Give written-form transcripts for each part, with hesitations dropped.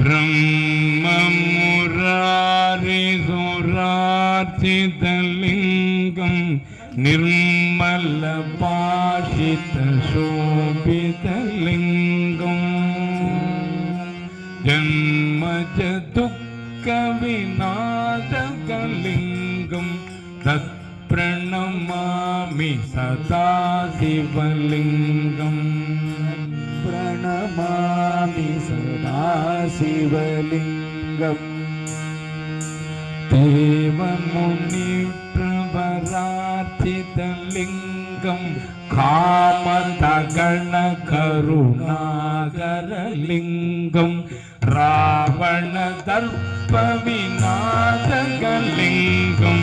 ब्रह्ममुरारिसुरार्चितलिङ्गं निर्मलपाशितशोभितलिङ्गं जन्मजदुःखविनाशकलिङ्गं तत्प्रणमामि सदा शिवलिङ्गम् प्रणमामि सदा शिवलिङ्गम् देवमुनिप्रवरार्चितलिङ्गं कामदगणकरुणाकरलिङ्गं रावणदर्पविनाशकलिङ्गं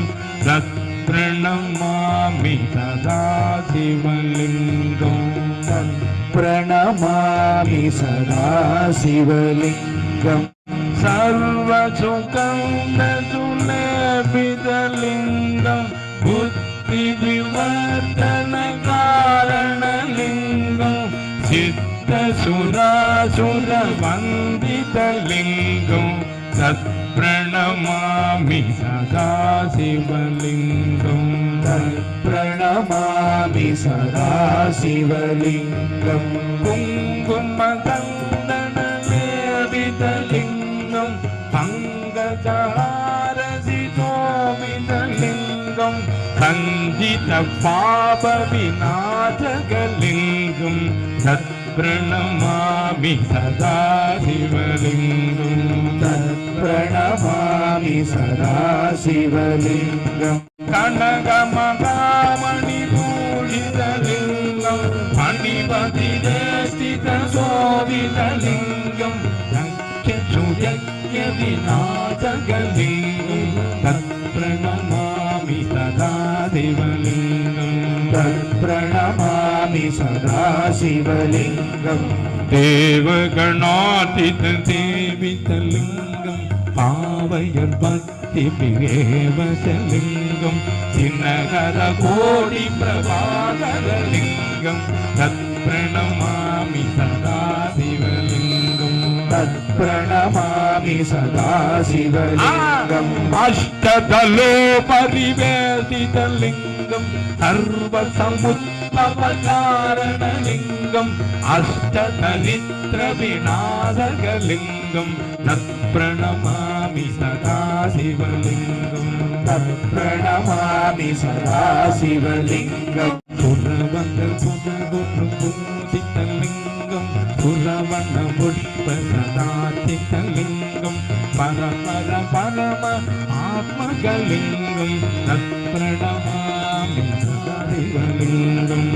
तत्प्रणमामि सदा शिवलिङ्गम् प्रणमामि सदा शिवलिङ्गम् सर्वसुगन्धसुलेपितलिङ्गं बुद्धिविवर्धनकारणलिङ्गं सिद्धसुरासुरवन्दितलिङ्गं तत्प्रणमामि सदा शिवलिङ्गम् प्रणमामि सदा शिवलिङ्गम् कुङ्कुमकन्दनलेपितलिङ्गं पङ्कजहारसितोमितलिङ्गं सञ्जितपापविनाशकलिङ्गं तत्प्रणमामि सदा शिवलिङ्गम् प्रणमामि सदा शिवलिङ्गम् कनकमकामणिभूषितलिङ्गं मणिपतिदेष्टितशोभितलिङ्गं यज्ञविनाशकलिङ्गं तत्प्रणमामि सदा शिवलिङ्गम् तत्प्रणमामि सदा शिवलिङ्गम् देवगणातीतदेवितलिङ्गं पावयर्भक्तिभिरेव लिङ्गं दिनकरकोटिप्रभाकरलिङ्गं तत्प्रणमामि सदा शिवलिङ्गम् तत्प्रणमामि सदा शिवलिङ्गम् अष्टदलोपरिवेशितलिङ्गं सर्वसमुत्पवकारणलिङ्गम् अष्टदरिद्रविनाशकलिङ्गं तत्प्रणमामि सदा शिवलिङ्गम् तत्प्रणमामि सदा शिवलिङ्गम् सुरवनपुरगुरुपूजितलिङ्गं सुरवनपुष्पसदाचितलिङ्गं परपर परम आत्मकलिङ्गं तत्प्रणमामि सदा शिवलिङ्गम्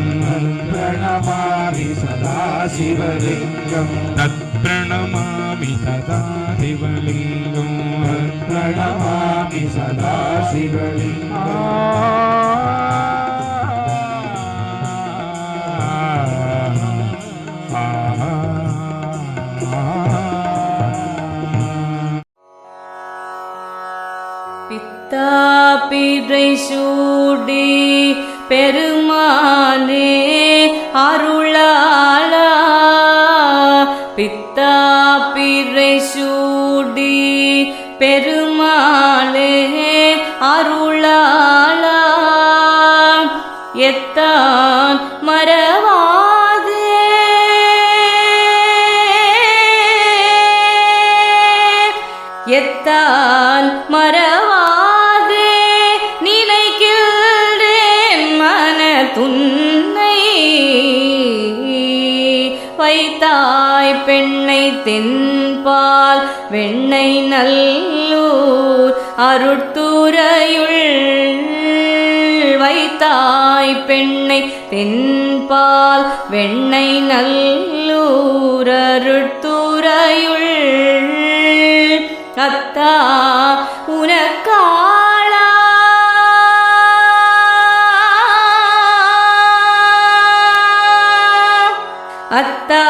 प्रणमामि सदा शिवलिङ्गम् तत्प्रणमामि सदा शिवलिङ्गम् प्रणमामि सदा शिवलिङ्गम् பிறை சூடி பெருமானே அருளாளா பித்தா பிறை சூடி பெருமாளே அருளாளா எத்தான் மறவாதே எத்தான் மறவாதே நினைக்கின்றேன் மன துன்னை வைத்தாய் பெண்ணை தென்பால் வெண்ணை நல்லூர் அருட்துறையுள் வைத்தாய் பெண்ணை தென்பால் வெண்ணை நல்லூர் அருட்துறையுள் அத்தா உனக்காளா அத்தா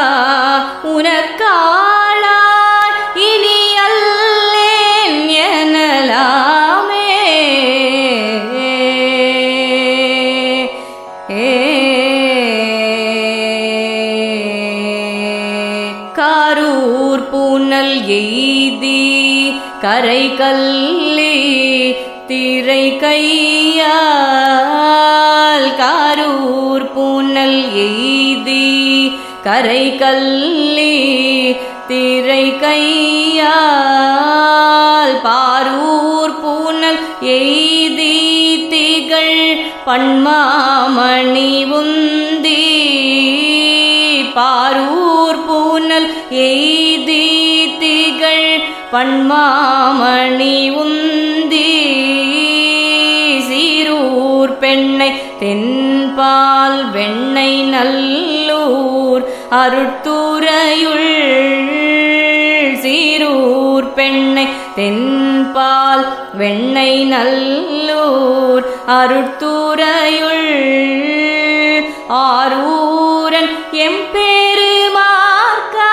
உனக்காளா இனி அல்லேன் எனலாமே காரூர் பூனல் பூனல் எய்தி கரை கல்லி திரை கையால் காரூர் பூனல் எய்தி கரை கல்லி திரை கையால் பாரூர் பூனல் எய்தி திகழ் பன்மாமணி உந்தி பாரூர் பூனல் எய்தி திகழ் பன்மாமணி உந்தி சீரூர் பெண்ணை தென்பால் வெண்ணை நல்லூர் அருட்துறையுள் சீரூர் பெண்ணை தென்பால் வெண்ணை நல்லூர் அருட்துறையுள் ஆரூரன் எம்பெருமார்க்கா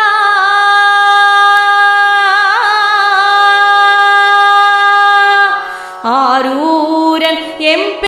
ஆரூரன்